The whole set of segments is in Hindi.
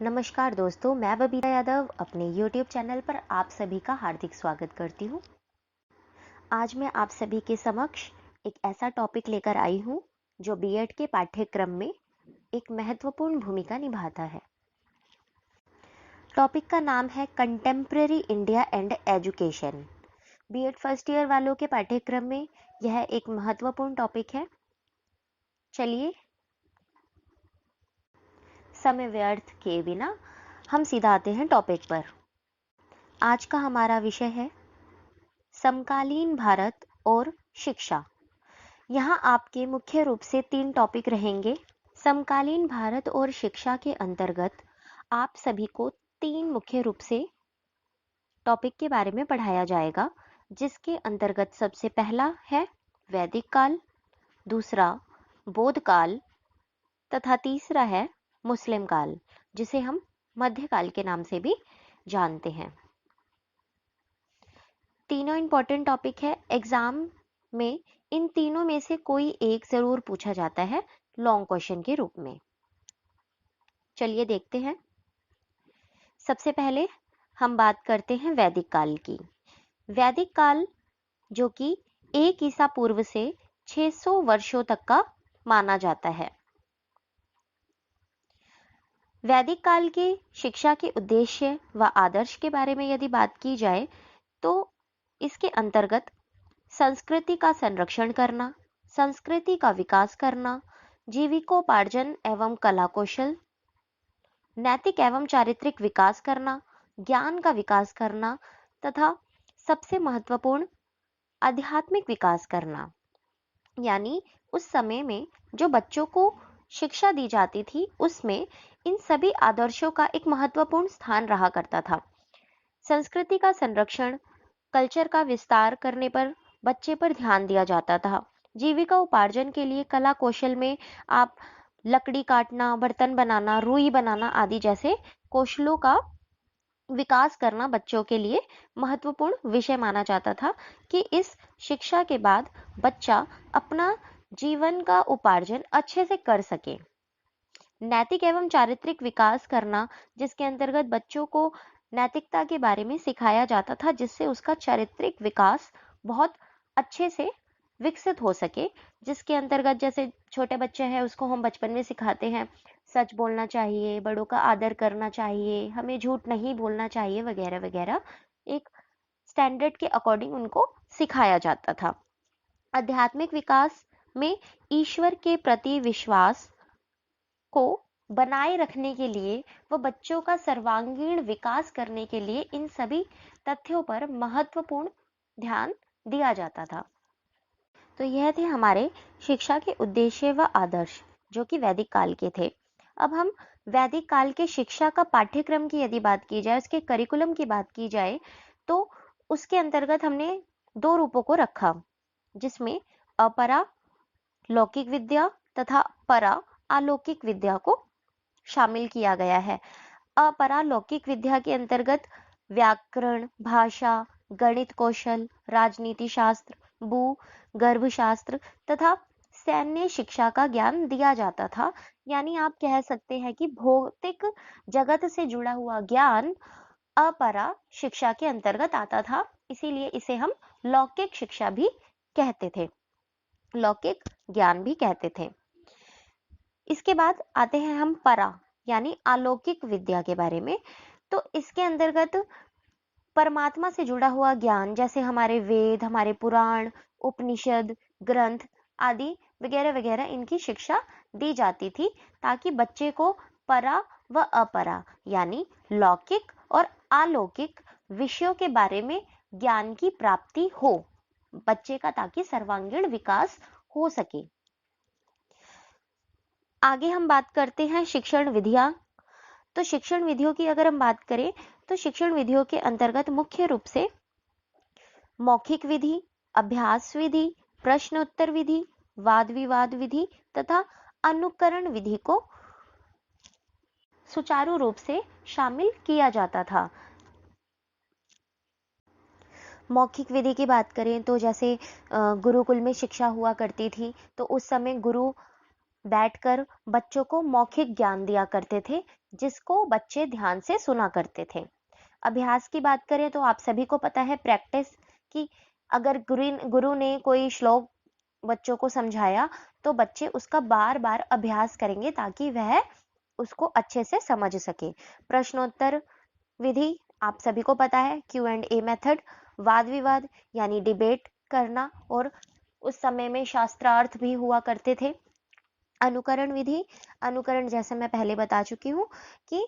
नमस्कार दोस्तों, मैं बबीता यादव अपने YouTube चैनल पर आप सभी का हार्दिक स्वागत करती हूँ। आज मैं आप सभी के समक्ष एक ऐसा टॉपिक लेकर आई हूँ जो बीएड के पाठ्यक्रम में एक महत्वपूर्ण भूमिका निभाता है। टॉपिक का नाम है contemporary India and education. BEd first year वालों के पाठ्यक्रम में यह एक महत्वपूर्ण टॉपिक है। चलिए समय व्यर्थ किए बिना हम सीधा आते हैं टॉपिक पर। आज का हमारा विषय है समकालीन भारत और शिक्षा। यहाँ आपके मुख्य रूप से 3 टॉपिक रहेंगे। समकालीन भारत और शिक्षा के अंतर्गत आप सभी को 3 मुख्य रूप से टॉपिक के बारे में पढ़ाया जाएगा, जिसके अंतर्गत सबसे पहला है वैदिक काल, दूसरा बौद्ध काल तथा तीसरा है मुस्लिम काल, जिसे हम मध्यकाल के नाम से भी जानते हैं। तीनों इंपॉर्टेंट टॉपिक है। एग्जाम में इन तीनों में से कोई एक जरूर पूछा जाता है लॉन्ग क्वेश्चन के रूप में। चलिए देखते हैं। सबसे पहले हम बात करते हैं वैदिक काल की। वैदिक काल जो कि 1 ईसा पूर्व से 600 वर्षों तक का माना जाता है। वैदिक काल के शिक्षा के उद्देश्य व आदर्श के बारे में यदि बात की जाए तो इसके अंतर्गत संस्कृति का संरक्षण करना, संस्कृति का विकास करना, जीविकोपार्जन एवं कला कौशल, नैतिक एवं चारित्रिक विकास करना, ज्ञान का विकास करना तथा सबसे महत्वपूर्ण आध्यात्मिक विकास करना। यानी उस समय में जो बच्चों को शिक्षा दी जाती थी उसमें इन सभी आदर्शों का एक महत्वपूर्ण स्थान रहा करता था। संस्कृति का संरक्षण, कल्चर का विस्तार करने पर बच्चे पर ध्यान दिया जाता था। जीविका उपार्जन के लिए कला कौशल में आप लकड़ी काटना, बर्तन बनाना, रुई बनाना आदि जैसे कौशलों का विकास करना बच्चों के लिए महत्वपूर्ण विषय माना जाता था कि इस शिक्षा के बाद बच्चा अपना जीवन का उपार्जन अच्छे से कर सके। नैतिक एवं चारित्रिक विकास करना, जिसके अंतर्गत बच्चों को नैतिकता के बारे में सिखाया जाता था, जिससे उसका चारित्रिक विकास बहुत अच्छे से विकसित हो सके। जिसके अंतर्गत जैसे छोटे बच्चे हैं उसको हम बचपन में सिखाते हैं सच बोलना चाहिए, बड़ों का आदर करना चाहिए, हमें झूठ नहीं बोलना चाहिए वगैरह वगैरह, एक स्टैंडर्ड के अकॉर्डिंग उनको सिखाया जाता था। आध्यात्मिक विकास में ईश्वर के प्रति विश्वास को बनाए रखने के लिए व बच्चों का सर्वांगीण विकास करने के लिए इन सभी तथ्यों पर महत्वपूर्ण ध्यान दिया जाता था। तो यह थे हमारे शिक्षा के उद्देश्य व आदर्श जो कि वैदिक काल के थे। अब हम वैदिक काल के शिक्षा का पाठ्यक्रम की यदि बात की जाए, उसके करिकुलम की बात की जाए, तो उसके अंतर्गत हमने 2 रूपों को रखा, जिसमें अपरा लौकिक विद्या तथा परा अलौकिक विद्या को शामिल किया गया है। अपरा लौकिक विद्या के अंतर्गत व्याकरण, भाषा, गणित कौशल, राजनीति शास्त्र, भू गर्भ शास्त्र तथा सैन्य शिक्षा का ज्ञान दिया जाता था। यानी आप कह सकते हैं कि भौतिक जगत से जुड़ा हुआ ज्ञान अपरा शिक्षा के अंतर्गत आता था, इसीलिए इसे हम लौकिक शिक्षा भी कहते थे, लौकिक ज्ञान भी कहते थे। इसके बाद आते हैं हम परा यानी अलौकिक विद्या के बारे में। तो इसके अंतर्गत परमात्मा से जुड़ा हुआ ज्ञान, जैसे हमारे वेद, हमारे पुराण, उपनिषद, ग्रंथ आदि वगैरह वगैरह, इनकी शिक्षा दी जाती थी ताकि बच्चे को परा व अपरा यानी लौकिक और अलौकिक विषयों के बारे में ज्ञान की प्राप्ति हो बच्चे का, ताकि सर्वांगीण विकास हो सके। आगे हम बात करते हैं शिक्षण विधियां। तो शिक्षण विधियों की अगर हम बात करें तो शिक्षण विधियों के अंतर्गत मुख्य रूप से मौखिक विधि, अभ्यास विधि, प्रश्न उत्तर विधि, वाद विवाद विधि तथा अनुकरण विधि को सुचारू रूप से शामिल किया जाता था। मौखिक विधि की बात करें तो जैसे गुरुकुल में शिक्षा हुआ करती थी, तो उस समय गुरु बैठकर बच्चों को मौखिक ज्ञान दिया करते थे, जिसको बच्चे ध्यान से सुना करते थे। अभ्यास की बात करें तो आप सभी को पता है प्रैक्टिस कि अगर गुरु ने कोई श्लोक बच्चों को समझाया तो बच्चे उसका बार बार अभ्यास करेंगे ताकि वह उसको अच्छे से समझ सके। प्रश्नोत्तर विधि आप सभी को पता है, Q&A मेथड, वाद विवाद यानी डिबेट करना, और उस समय में शास्त्रार्थ भी हुआ करते थे। अनुकरण विधि, अनुकरण जैसे मैं पहले बता चुकी हूँ कि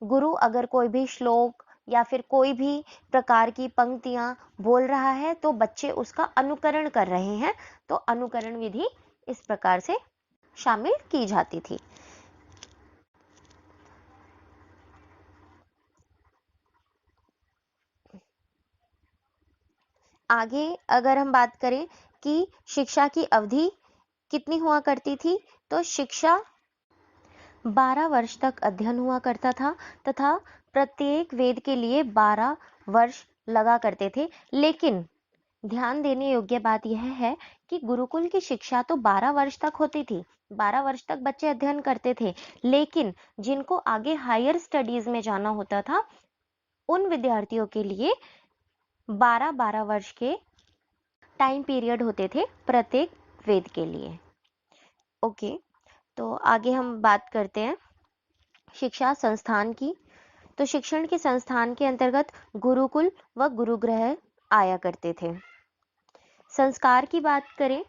गुरु अगर कोई भी श्लोक या फिर कोई भी प्रकार की पंक्तियां बोल रहा है तो बच्चे उसका अनुकरण कर रहे हैं, तो अनुकरण विधि इस प्रकार से शामिल की जाती थी। आगे अगर हम बात करें कि शिक्षा की अवधि कितनी हुआ करती थी, तो शिक्षा 12 वर्ष तक अध्ययन हुआ करता था तथा प्रत्येक वेद के लिए 12 वर्ष लगा करते थे। लेकिन ध्यान देने योग्य बात यह है कि गुरुकुल की शिक्षा तो 12 वर्ष तक होती थी, 12 वर्ष तक बच्चे अध्ययन करते थे, लेकिन जिनको आगे हायर स्टडीज में जाना होता था उन विद्यार्थियों के लिए 12-12 वर्ष के टाइम पीरियड होते थे प्रत्येक वेद के लिए। ओके, तो आगे हम बात करते हैं शिक्षा संस्थान की। तो शिक्षण के संस्थान के अंतर्गत गुरुकुल व गुरुगृह आया करते थे। संस्कार की बात करें,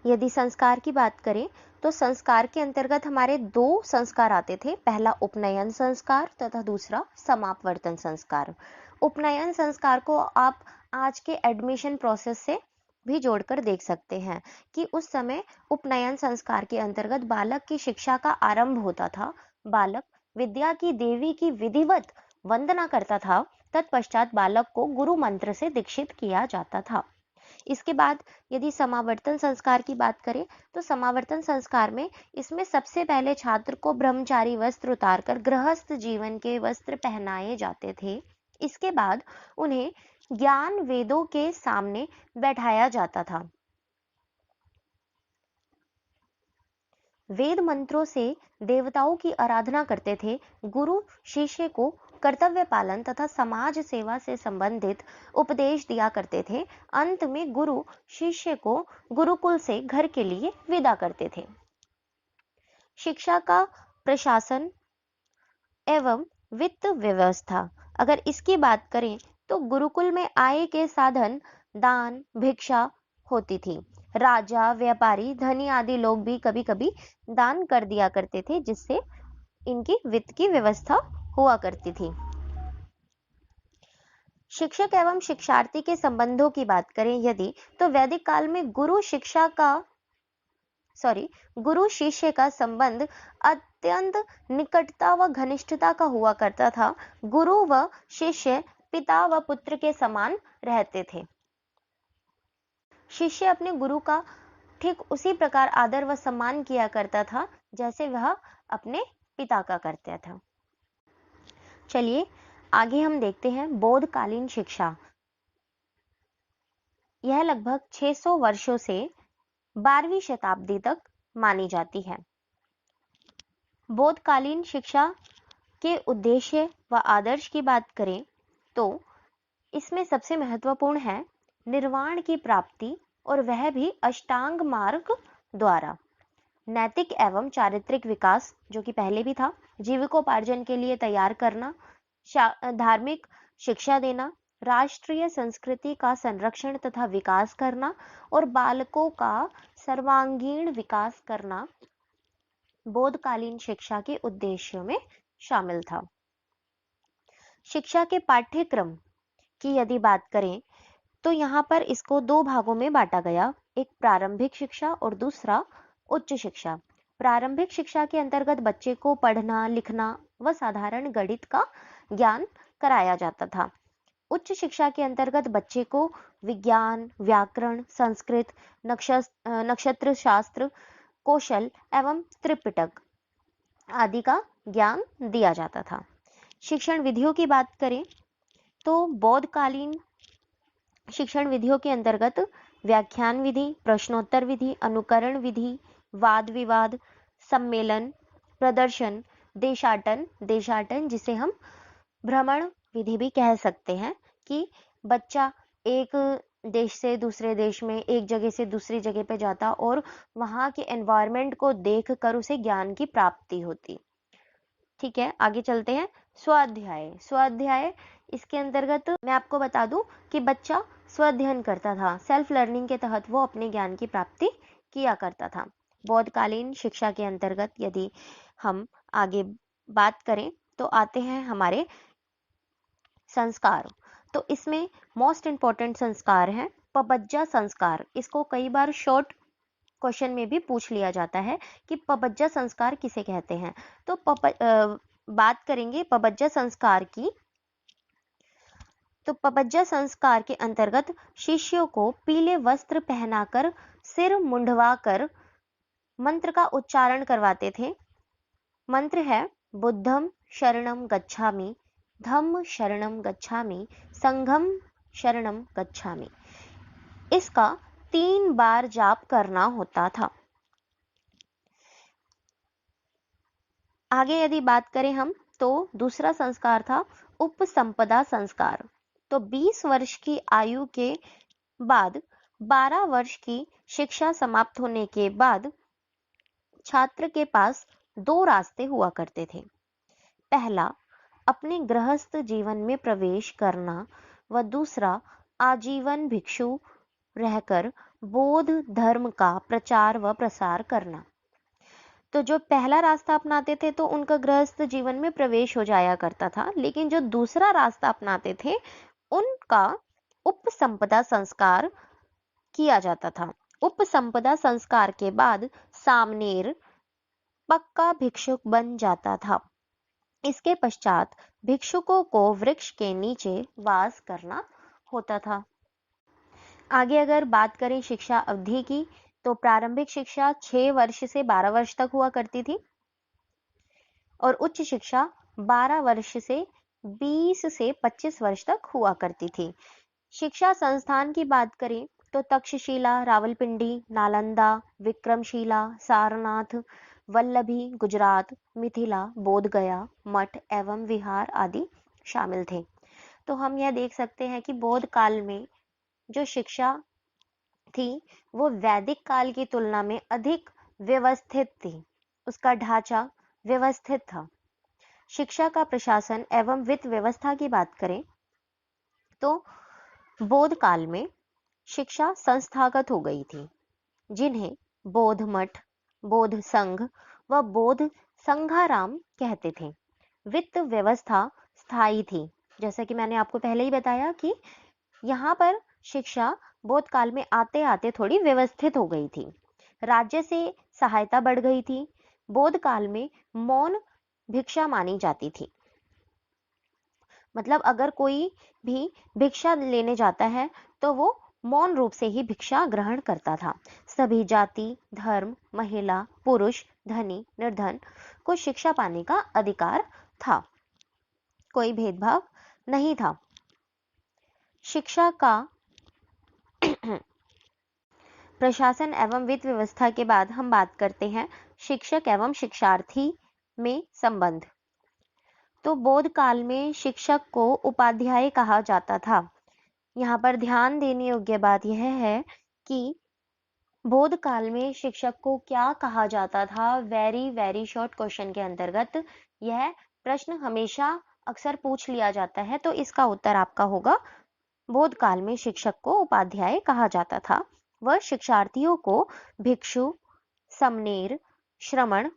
यदि संस्कार की बात करें तो संस्कार के अंतर्गत हमारे 2 संस्कार आते थे, पहला उपनयन संस्कार तथा दूसरा समापवर्तन संस्कार। उपनयन संस्कार को आप आज के एडमिशन प्रोसेस से भी जोड़कर देख सकते हैं कि उस समय उपनयन संस्कार के अंतर्गत बालक की शिक्षा का आरंभ होता था। बालक विद्या की देवी की विधिवत वंदना करता था, तत्पश्चात बालक को गुरु मंत्र से दीक्षित किया जाता था। इसके बाद यदि समावर्तन संस्कार की बात करें तो समावर्तन संस्कार में इसमें सबसे पहले छात्र को ब्रह्मचारी वस्त्र उतारकर गृहस्थ जीवन के वस्त्र पहनाए जाते थे। इसके बाद उन्हें ज्ञान वेदों के सामने बैठाया जाता था। वेद मंत्रों से देवताओं की आराधना करते थे। गुरु शिष्य को कर्तव्य पालन तथा समाज सेवा से संबंधित उपदेश दिया करते थे। अंत में गुरु शिष्य को गुरुकुल से घर के लिए विदा करते थे। शिक्षा का प्रशासन एवं वित्त व्यवस्था, अगर इसकी बात करें तो गुरुकुल में आय के साधन दान भिक्षा होती थी। राजा, व्यापारी, धनी आदि लोग भी कभी कभी दान कर दिया करते थे, जिससे इनकी वित्त की व्यवस्था हुआ करती थी। शिक्षक एवं शिक्षार्थी के संबंधों की बात करें यदि, तो वैदिक काल में गुरु शिष्य का संबंध अत्यंत निकटता व घनिष्ठता का हुआ करता था। गुरु व शिष्य पिता व पुत्र के समान रहते थे। शिष्य अपने गुरु का ठीक उसी प्रकार आदर व सम्मान किया करता था जैसे वह अपने पिता का करता था। चलिए आगे हम देखते हैं बौद्धकालीन शिक्षा। यह लगभग 600 वर्षों से 12वीं शताब्दी तक मानी जाती है। बौद्धकालीन शिक्षा के उद्देश्य व आदर्श की बात करें तो इसमें सबसे महत्वपूर्ण है निर्वाण की प्राप्ति, और वह भी अष्टांग मार्ग द्वारा। नैतिक एवं चारित्रिक विकास, जो कि पहले भी था, जीविकोपार्जन के लिए तैयार करना, धार्मिक शिक्षा देना, राष्ट्रीय संस्कृति का संरक्षण तथा विकास करना और बालकों का सर्वांगीण विकास करना बौद्धकालीन शिक्षा के उद्देश्यों में शामिल था। शिक्षा के पाठ्यक्रम की यदि बात करें तो यहाँ पर इसको 2 भागों में बांटा गया, एक प्रारंभिक शिक्षा और दूसरा उच्च शिक्षा। प्रारंभिक शिक्षा के अंतर्गत बच्चे को पढ़ना लिखना व साधारण गणित का ज्ञान कराया जाता था। उच्च शिक्षा के अंतर्गत बच्चे को विज्ञान, व्याकरण, संस्कृत, नक्षत्र शास्त्र, कौशल एवं त्रिपिटक आदि का ज्ञान दिया जाता था। शिक्षण विधियों की बात करें तो बौद्धकालीन शिक्षण विधियों के अंतर्गत व्याख्यान विधि, प्रश्नोत्तर विधि, अनुकरण विधि, वाद विवाद, सम्मेलन, प्रदर्शन, देशाटन, देशाटन जिसे हम भ्रमण विधि भी कह सकते हैं, कि बच्चा एक देश से दूसरे देश में, एक जगह से दूसरी जगह पे जाता और वहां के एनवायरनमेंट को देखकर उसे ज्ञान की प्राप्ति होती। ठीक है, आगे चलते हैं। स्वाध्याय, स्वाध्याय इसके अंतर्गत मैं आपको बता दूं कि बच्चा स्वाध्ययन करता था, सेल्फ लर्निंग के तहत वो अपने ज्ञान की प्राप्ति किया करता था। बौद्धकालीन शिक्षा के अंतर्गत यदि हम आगे बात करें तो आते हैं हमारे संस्कार। तो इसमें मोस्ट इंपॉर्टेंट संस्कार है पबज्जा संस्कार। इसको कई बार शॉर्ट क्वेश्चन में भी पूछ लिया जाता है कि पबज्जा संस्कार किसे कहते हैं। तो बात करेंगे पबज्जा संस्कार की। तो पबज्जा संस्कार के अंतर्गत शिष्यों को पीले वस्त्र पहनाकर, सिर मुंडवाकर मंत्र का उच्चारण करवाते थे। मंत्र है बुद्धम शरणम गच्छामि, धम्म शरणम गच्छामि, संघम शरणम गच्छामि। इसका 3 बार जाप करना होता था। आगे यदि बात करें हम तो दूसरा संस्कार था उपसंपदा संस्कार। तो 20 वर्ष की आयु के बाद 12 वर्ष की शिक्षा समाप्त होने के बाद छात्र के पास 2 रास्ते हुआ करते थे। पहला, अपने गृहस्थ जीवन में प्रवेश करना व दूसरा, आजीवन भिक्षु रहकर बौद्ध धर्म का प्रचार व प्रसार करना। तो जो पहला रास्ता अपनाते थे तो उनका गृहस्थ जीवन में प्रवेश हो जाया करता था, लेकिन जो दूसरा रास्ता अपनाते थे उनका उपसंपदा संस्कार किया जाता था। उपसंपदा संस्कार के बाद सामनेर पक्का भिक्षुक बन जाता था। इसके पश्चात भिक्षुकों को वृक्ष के नीचे वास करना होता था। आगे अगर बात करें शिक्षा अवधि की तो प्रारंभिक शिक्षा 6 वर्ष से 12 वर्ष तक हुआ करती थी और उच्च शिक्षा 12 वर्ष से 20 से 25 वर्ष तक हुआ करती थी। शिक्षा संस्थान की बात करें तो तक्षशिला, रावलपिंडी, नालंदा, विक्रमशिला, सारनाथ, वल्लभी, गुजरात, मिथिला, बोधगया, मठ एवं विहार आदि शामिल थे। तो हम यह देख सकते हैं कि बौद्ध काल में जो शिक्षा थी वो वैदिक काल की तुलना में अधिक व्यवस्थित थी, उसका ढांचा व्यवस्थित था। शिक्षा का प्रशासन एवं वित्त व्यवस्था की बात करें तो बौद्ध काल में शिक्षा संस्थागत हो गई थी, जिन्हें बौद्ध मठ, बौद्ध संघ व बौद्ध संघाराम कहते थे। वित्त व्यवस्था स्थायी थी, जैसा कि मैंने आपको पहले ही बताया कि यहाँ पर शिक्षा बौद्ध काल में आते आते थोड़ी व्यवस्थित हो गई थी। राज्य से सहायता बढ़ गई थी। बौद्ध काल में मौन भिक्षा मानी जाती थी, मतलब अगर कोई भी भिक्षा लेने जाता है तो वो मौन रूप से ही भिक्षा ग्रहण करता था। सभी जाति, धर्म, महिला, पुरुष, धनी, निर्धन को शिक्षा पाने का अधिकार था, कोई भेदभाव नहीं था। शिक्षा का प्रशासन एवं वित्त व्यवस्था के बाद हम बात करते हैं शिक्षक एवं शिक्षार्थी में संबंध। तो बौद्ध काल में शिक्षक को उपाध्याय कहा जाता था। यहाँ पर ध्यान देने योग्य बात यह है कि बौद्ध काल में शिक्षक को क्या कहा जाता था। वेरी शॉर्ट क्वेश्चन के अंतर्गत यह प्रश्न हमेशा अक्सर पूछ लिया जाता है, तो इसका उत्तर आपका होगा बौद्ध काल में शिक्षक को उपाध्याय कहा जाता था व शिक्षार्थियों को भिक्षु, समनेर, श्रमण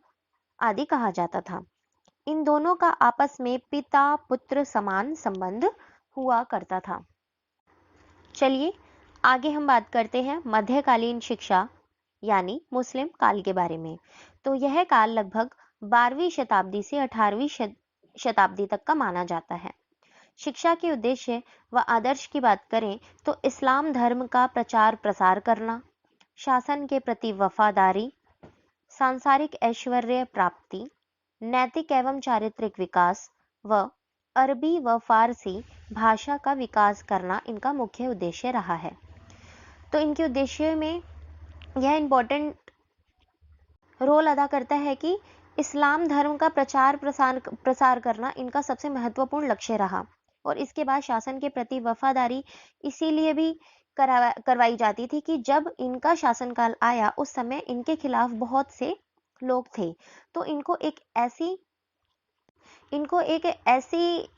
आदि कहा जाता था। इन दोनों का आपस में पिता पुत्र समान संबंध हुआ करता था। चलिए आगे हम बात करते हैं मध्यकालीन शिक्षा यानी मुस्लिम काल के बारे में। तो यह काल लगभग 12वीं शताब्दी से 18वीं शताब्दी तक का माना जाता है। शिक्षा के उद्देश्य व आदर्श की बात करें तो इस्लाम धर्म का प्रचार प्रसार करना, शासन के प्रति वफादारी, सांसारिक ऐश्वर्य प्राप्ति, नैतिक एवं चारित्रिक विकास व अरबी व फारसी भाषा का विकास करना इनका मुख्य उद्देश्य रहा है। तो इनके उद्देश्य में यह इम्पोर्टेंट रोल अदा करता है कि इस्लाम धर्म का प्रसार करना इनका सबसे महत्वपूर्ण लक्ष्य रहा और इसके बाद शासन के प्रति वफादारी इसीलिए भी करवाई जाती थी कि जब इनका शासनकाल आया उस समय इनके खिलाफ बहुत से लोग थे, तो इनको एक ऐसी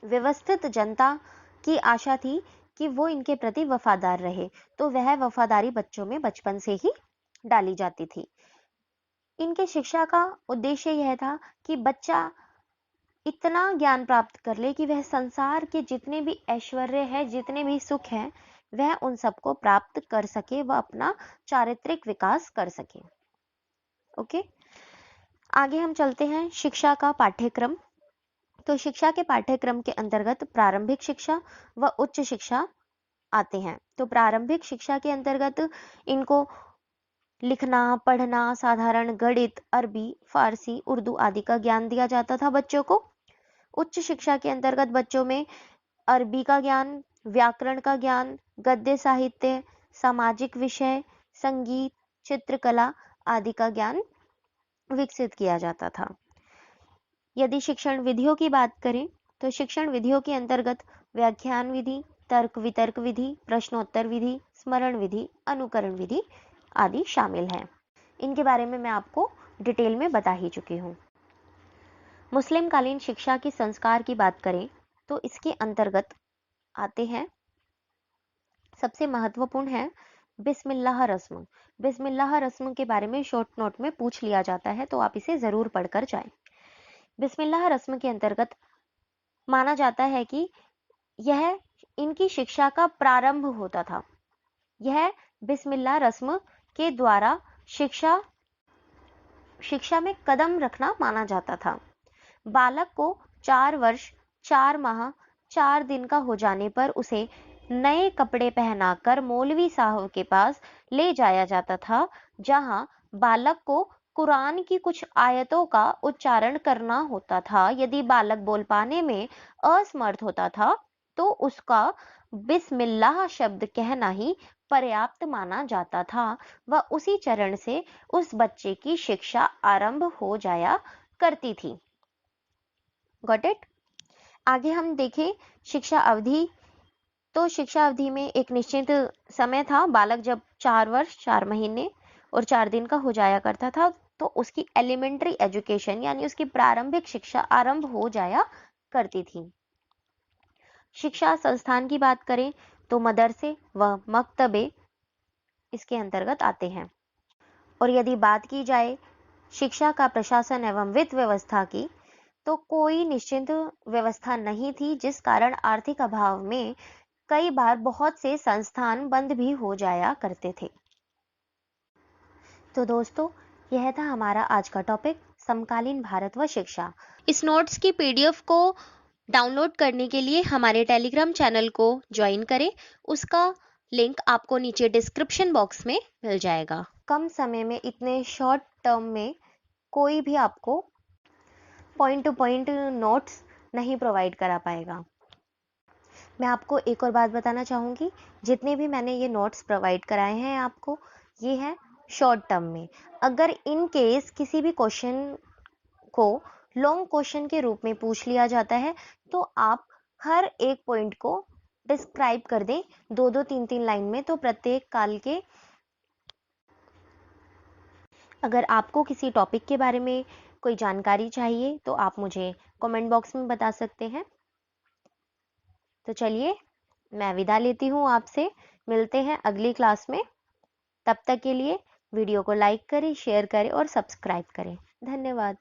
व्यवस्थित जनता की आशा थी कि वो इनके प्रति वफादार रहे, तो वह वफादारी बच्चों में बचपन से ही डाली जाती थी। इनके शिक्षा का उद्देश्य यह था कि बच्चा इतना ज्ञान प्राप्त कर ले कि वह संसार के जितने भी ऐश्वर्य है, जितने भी सुख है, वह उन सबको प्राप्त कर सके व अपना चारित्रिक विकास कर सके। ओके, आगे हम चलते हैं शिक्षा का पाठ्यक्रम। तो शिक्षा के पाठ्यक्रम के अंतर्गत प्रारंभिक शिक्षा व उच्च शिक्षा आते हैं। तो प्रारंभिक शिक्षा के अंतर्गत इनको लिखना, पढ़ना, साधारण गणित, अरबी, फारसी, उर्दू आदि का ज्ञान दिया जाता था बच्चों को। उच्च शिक्षा के अंतर्गत बच्चों में अरबी का ज्ञान, व्याकरण का ज्ञान, गद्य साहित्य, सामाजिक विषय, संगीत, चित्रकला आदि का ज्ञान विकसित किया जाता था। यदि शिक्षण विधियों की बात करें तो शिक्षण विधियों के अंतर्गत व्याख्यान विधि, तर्क वितर्क विधि, प्रश्नोत्तर विधि, स्मरण विधि, अनुकरण विधि आदि शामिल हैं। इनके बारे में मैं आपको डिटेल में बता ही चुकी हूँ। मुस्लिम कालीन शिक्षा की संस्कार की बात करें तो इसके अंतर्गत आते हैं, सबसे महत्वपूर्ण है बिस्मिल्लाह रस्म। बिस्मिल्लाह रस्म के बारे में शॉर्ट नोट में पूछ लिया जाता है, तो आप इसे जरूर पढ़कर जाएं। बिस्मिल्लाह रस्म के अंतर्गत माना जाता है कि यह इनकी शिक्षा का प्रारंभ होता था। यह बिस्मिल्लाह रस्म के द्वारा शिक्षा में कदम रखना माना जाता था। बालक को 4 वर्ष 4 माह 4 दिन का हो जाने पर उसे नए कपड़े पहनाकर मौलवी साहब के पास ले जाया जाता था, जहां बालक को कुरान की कुछ आयतों का उच्चारण करना होता था। यदि बालक बोल पाने में असमर्थ होता था तो उसका बिस्मिल्लाह शब्द कहना ही पर्याप्त माना जाता था व उसी चरण से उस बच्चे की शिक्षा आरंभ हो जाया करती थी। Got it? आगे हम देखें शिक्षा अवधि। तो शिक्षा अवधि में एक निश्चित समय था। बालक जब 4 वर्ष 4 महीने और 4 दिन का हो जाया करता था तो उसकी एलिमेंट्री एजुकेशन यानी उसकी प्रारंभिक शिक्षा आरंभ हो जाया करती थी। शिक्षा संस्थान की बात करें तो मदरसे व मकतबे इसके अंतर्गत आते हैं। और यदि बात की जाए शिक्षा का प्रशासन एवं वित्त व्यवस्था की, तो कोई निश्चित व्यवस्था नहीं थी, जिस कारण आर्थिक अभाव में कई बार बहुत से संस्थान बंद भी हो जाया करते थे। तो दोस्तों, यह था हमारा आज का टॉपिक, समकालीन भारत व शिक्षा। इस नोट्स की पीडीएफ को डाउनलोड करने के लिए हमारे टेलीग्राम चैनल को ज्वाइन करें। उसका लिंक आपको नीचे डिस्क्रिप्शन बॉक्स में मिल जाएगा। कम समय में इतने शॉर्ट टर्म में कोई भी आपको पॉइंट टू पॉइंट नोट्स नहीं प्रोवाइड करा पाएगा। मैं आपको एक और बात बताना चाहूँगी, जितने भी मैंने ये नोट्स प्रोवाइड कराए हैं आपको, ये है शॉर्ट टर्म में। अगर इन केस किसी भी क्वेश्चन को लॉन्ग क्वेश्चन के रूप में पूछ लिया जाता है तो आप हर एक पॉइंट को डिस्क्राइब कर दें 2-2, 3-3 लाइन में। तो प्रत्येक काल के, अगर आपको किसी टॉपिक के बारे में कोई जानकारी चाहिए तो आप मुझे कमेंट बॉक्स में बता सकते हैं। तो चलिए, मैं विदा लेती हूँ आपसे। मिलते हैं अगली क्लास में। तब तक के लिए वीडियो को लाइक करें, शेयर करें और सब्सक्राइब करें। धन्यवाद।